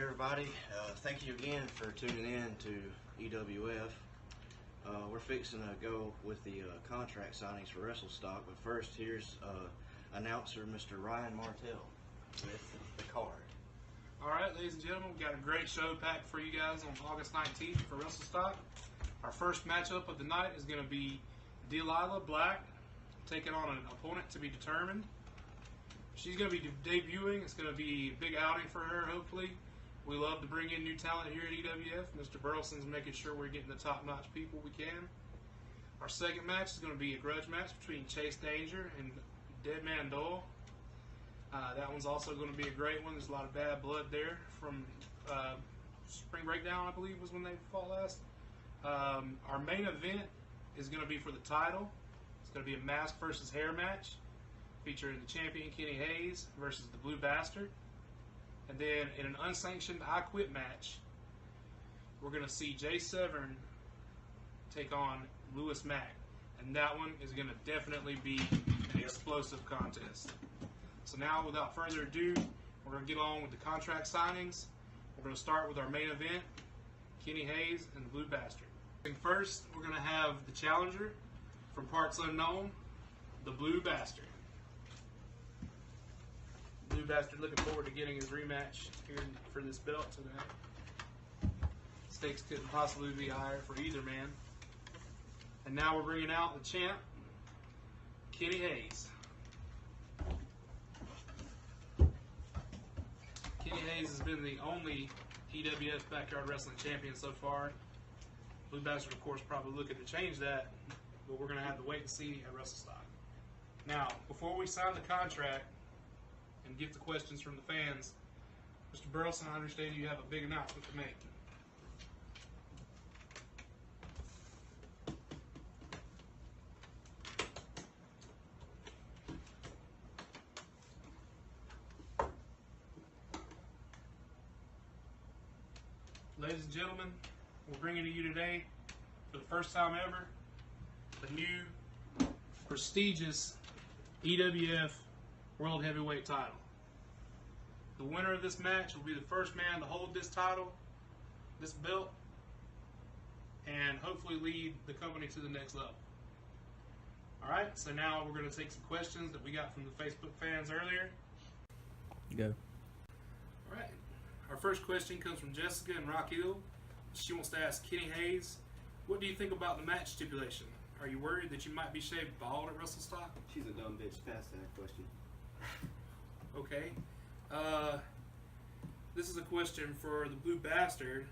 everybody, thank you again for tuning in to EWF. We're fixing to go with the contract signings for Wrestle stock, but first here's announcer Mr. Ryan Martell with the card. Alright, ladies and gentlemen, we've got a great show packed for you guys on August 19th for Wrestle stock. Our first matchup of the night is going to be Delilah Black taking on an opponent to be determined. She's going to be debuting. It's going to be a big outing for her, hopefully. We love to bring in new talent here at EWF. Mr. Burleson's making sure we're getting the top-notch people we can. Our second match is going to be a grudge match between Chase Danger and Deadman Doyle. That one's also going to be a great one. There's a lot of bad blood there from Spring Breakdown, I believe, was when they fought last. Our main event is going to be for the title. It's going to be a mask versus hair match, featuring the champion Kenny Haze versus the Blue Bastard. And then in an unsanctioned I Quit match, we're going to see Severn take on Mack. And that one is going to definitely be an explosive contest. So now, without further ado, we're going to get on with the contract signings. We're going to start with our main event, Kenny Haze and the Blue Bastard. And first, we're going to have the challenger from parts unknown, the Blue Bastard. Blue Bastard looking forward to getting his rematch here for this belt tonight. Stakes couldn't possibly be higher for either man. And now we're bringing out the champ, Kenny Haze. Kenny Haze has been the only EWF Backyard Wrestling champion so far. Blue Bastard, of course, probably looking to change that, but we're going to have to wait and see at WrestleStock. Now, before we sign the contract and get the questions from the fans, Mr. Burleson, I understand you have a big announcement to make. Ladies and gentlemen, we're bringing to you today, for the first time ever, the new prestigious EWF World Heavyweight Title. The winner of this match will be the first man to hold this title, this belt, and hopefully lead the company to the next level. Alright, so now we're going to take some questions that we got from the Facebook fans earlier. Go. Alright, our first question comes from Jessica in Rock Hill. She wants to ask Kenny Haze, what do you think about the match stipulation? Are you worried that you might be shaved bald at WrestleStock? She's a dumb bitch. Pass that question. Okay. This is a question for the Blue Bastard.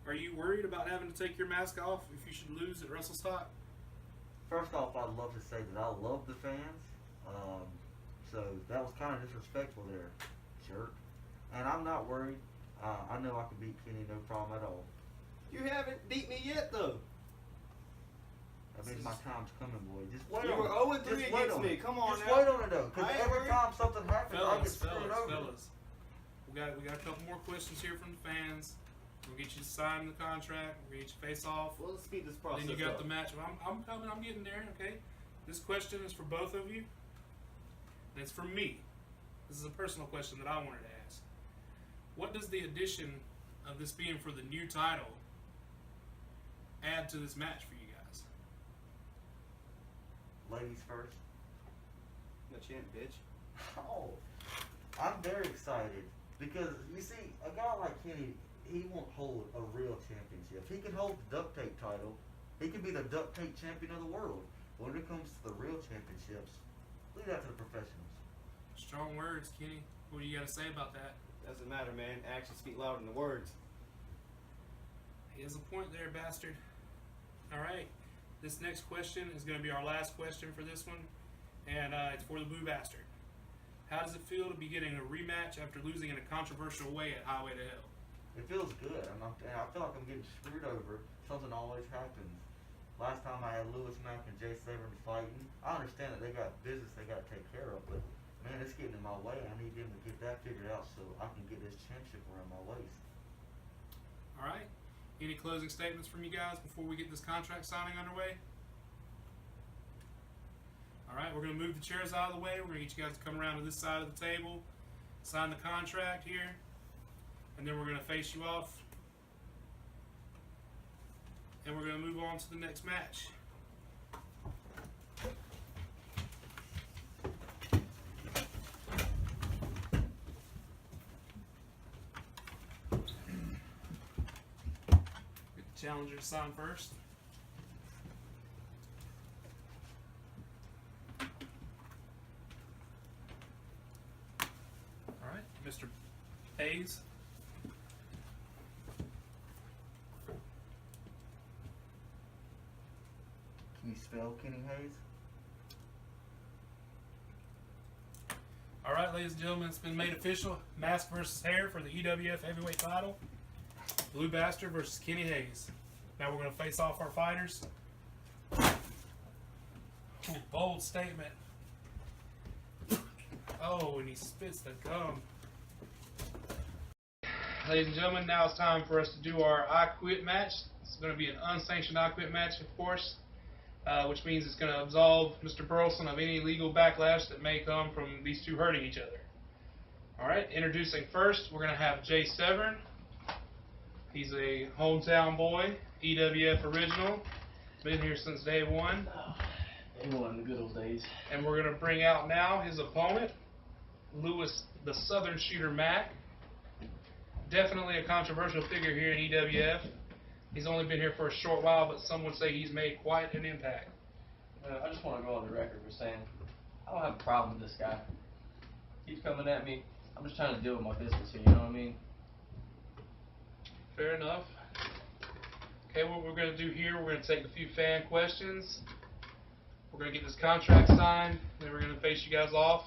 Are you worried about having to take your mask off if you should lose at WrestleStock? First off, I'd love to say that I love the fans. So that was kind of disrespectful there, jerk. And I'm not worried. I know I can beat Kenny, no problem at all. You haven't beat me yet, though. I mean, my time's coming, boy. Just wait you on were it. 0-3 against me. Come on just now. wait on it, though. Because I ain't every worried. time something happens, I get screwed over. Fellas. We got a couple more questions here from the fans. We'll get you to sign the contract. We'll get you face off. Well, let's speed this process Then you got up. the match. I'm coming. I'm getting there. Okay. This question is for both of you, and it's for me. This is a personal question that I wanted to ask. What does the addition of this being for the new title add to this match for you guys? Ladies first. The champ, bitch. Oh, I'm very excited because, you see, a guy like Kenny, he won't hold a real championship. He can hold the duct tape title. He can be the duct tape champion of the world. But when it comes to the real championships, leave that to the professionals. Strong words, Kenny. What do you got to say about that? Doesn't matter, man. Actions speak louder than the words. He has a point there, bastard. All right. This next question is going to be our last question for this one, and it's for the Blue Bastard. How does it feel to be getting a rematch after losing in a controversial way at Highway to Hell? It feels good. I feel like I'm getting screwed over. Something always happens. Last time I had Mack and Severn fighting. I understand that they got business they got to take care of, but man, it's getting in my way. I need them to get that figured out so I can get this championship around my waist. All right. Any closing statements from you guys before we get this contract signing underway? All right, we're going to move the chairs out of the way. We're going to get you guys to come around to this side of the table, sign the contract here, and then we're going to face you off, and we're going to move on to the next match. Get the challenger to sign first. All right, Mr. Haze. Can you spell Kenny Haze? All right, ladies and gentlemen, it's been made official. Mask versus hair for the EWF Heavyweight Title. Blue Bastard versus Kenny Haze. Now we're going to face off our fighters. Ooh, bold statement. Oh, and he spits the gum. Ladies and gentlemen, now it's time for us to do our I Quit match. It's going to be an unsanctioned I Quit match, of course, which means it's going to absolve Mr. Burleson of any legal backlash that may come from these two hurting each other. Alright, introducing first, we're going to have Jay Severn. He's a hometown boy, EWF original, been here since day one. Day one, the good old days. And we're going to bring out now his opponent, Lewis, the Southern Shooter Mack. Definitely a controversial figure here in EWF. He's only been here for a short while, but some would say he's made quite an impact. I just want to go on the record for saying I don't have a problem with this guy. Keeps coming at me. I'm just trying to deal with my business here, you know what I mean? Fair enough. Okay, what we're going to do here, we're going to take a few fan questions. We're going to get this contract signed, then we're going to face you guys off.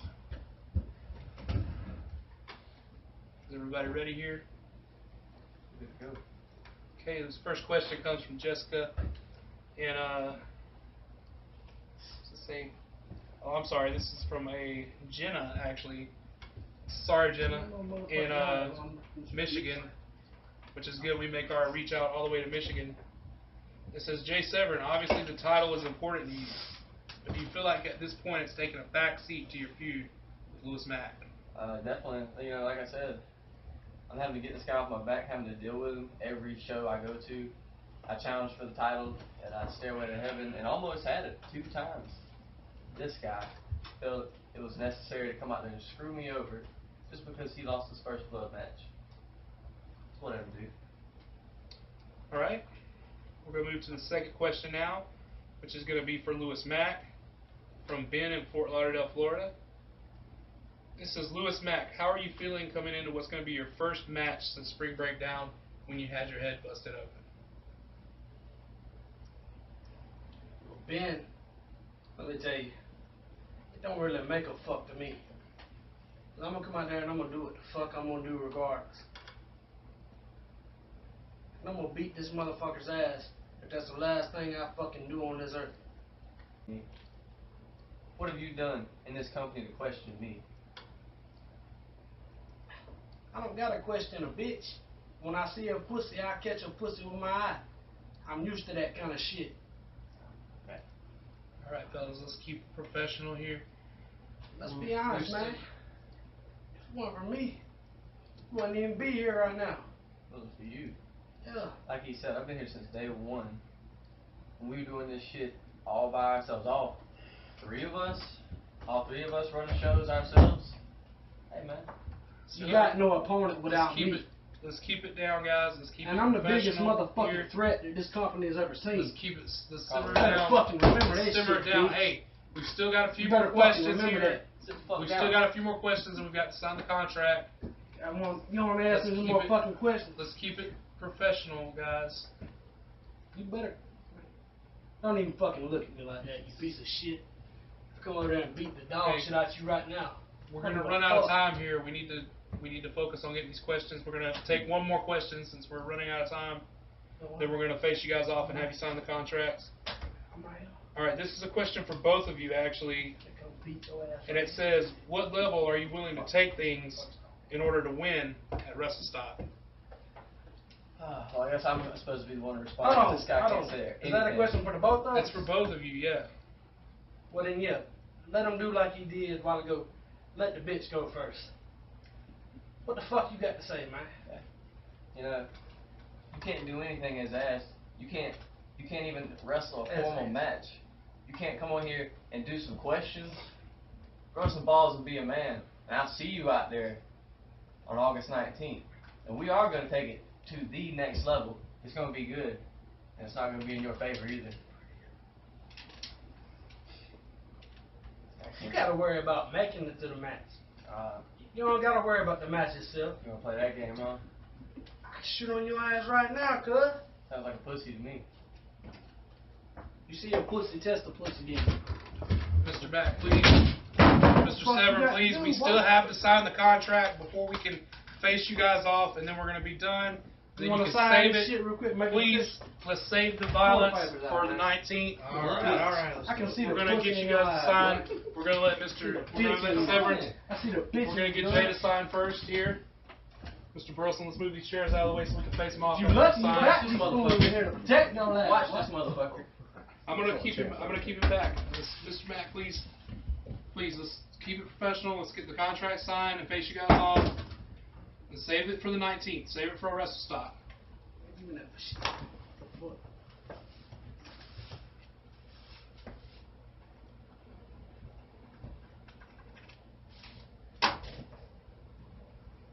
Is everybody ready here? Good to go. Okay, this first question comes from Jessica, and what's it say? Oh, I'm sorry, this is from a Jenna, actually. Sorry, Jenna, in Michigan, which is good. We make our reach out all the way to Michigan. It says, Jay Severn, obviously the title is important to you, but do you feel like at this point it's taken a back seat to your feud with Lewis Mack? Definitely. You know, like I said, I'm having to get this guy off my back, having to deal with him every show I go to. I challenged for the title at Stairway to Heaven and almost had it 2 times. This guy felt it was necessary to come out there and screw me over just because he lost his first blood match. It's whatever, dude. Alright, we're going to move to the second question now, which is going to be for Lewis Mack from Ben in Fort Lauderdale, Florida. This says, Lewis Mack, how are you feeling coming into what's going to be your first match since Spring Breakdown when you had your head busted open? Well, Ben, let me tell you, it don't really make a fuck to me. I'm going to come out there and I'm going to do what the fuck I'm going to do regardless. And I'm going to beat this motherfucker's ass if that's the last thing I fucking do on this earth. What have you done in this company to question me? I don't got to question a bitch. When I see a pussy, I catch a pussy with my eye. I'm used to that kind of shit. Okay. Alright, fellas, let's keep it professional here. Let's be honest, man. If it weren't for me, you wouldn't even be here right now. It was for you. Yeah. Like he said, I've been here since day one. When we were doing this shit all by ourselves, all 3 of us running shows ourselves. Hey, man. You got no opponent without me. Let's keep it down, guys. Let's keep it And I'm the biggest professional motherfucking here. threat that this company has ever seen. Let's keep it. Let's simmer You it better down. fucking remember that Let's simmer shit, it down. dude. Hey, we've still got a few You more better fucking questions remember here. that. Sit the fuck We've down. still got a few more questions, and we've got to sign the contract. You want to ask me some Let's more keep it- fucking questions? Let's keep it professional, guys. You better. Don't even fucking look at me like that, you piece of shit. Come over there and beat the dog Okay. shit out you right now. We're gonna run out of time here. We need to focus on getting these questions. We're gonna take one more question since we're running out of time. Then we're gonna face you guys off and have you sign the contracts. I'm right here. All right, this is a question for both of you actually, Come beat your ass. and it says, what level are you willing to take things in order to win at Wrestle Stop? Well, I guess I'm supposed to be the one to Hold respond. on, This guy hold can't on. say Is that a anything. question for the both of us? That's for both of you, yeah. Well then, yeah. Let him do like he did a while ago. Let the bitch go first. What the fuck you got to say, man? You know, you can't do anything as asked. You can't even wrestle a formal match. You can't come on here and do some questions, throw some balls and be a man. And I'll see you out there on August 19th. And we are going to take it to the next level. It's going to be good. And it's not going to be in your favor either. You gotta worry about making it to the match. You don't gotta worry about the match itself. You want to play that game, huh? I can shoot on your ass right now, cuz. Sounds like a pussy to me. You see a pussy, test the pussy game. Mr. Mack, please. Mr. Fuck, Severn, you got- please. dude, We still what? have to sign the contract before we can face you guys off, and then we're going to be done. Then You wanna can sign save this it. shit real quick? Make it Please, official? let's save the violence papers out, for the man. 19th. All right. I can see We're the gonna pussy get you in your guys to eyes, sign. boy. We're gonna let Severn. I see the bitch. We're gonna get Jay to sign first here. Mr. Burleson, let's move these chairs out of the way so we can face him off. You and lucky you sign. got these fools over here to protect your ass. Watch this motherfucker. I'm gonna keep him back. Mr. Mack, please, let's keep it professional. Let's get the contract signed and face you guys off. And save it for the 19th. Save it for a Wrestle Stock. Give me that shit. Fuck.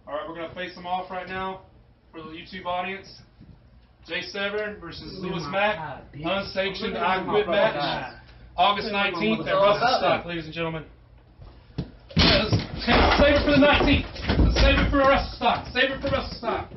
All right, we're gonna face them off right now for the YouTube audience. Jay Severn versus Lewis Mack, unsanctioned I Quit match, August 19th at Wrestle Stock, ladies and gentlemen. Let's save it for the 19th. Let's save it for Wrestle Stock. Save it for Wrestle Stock.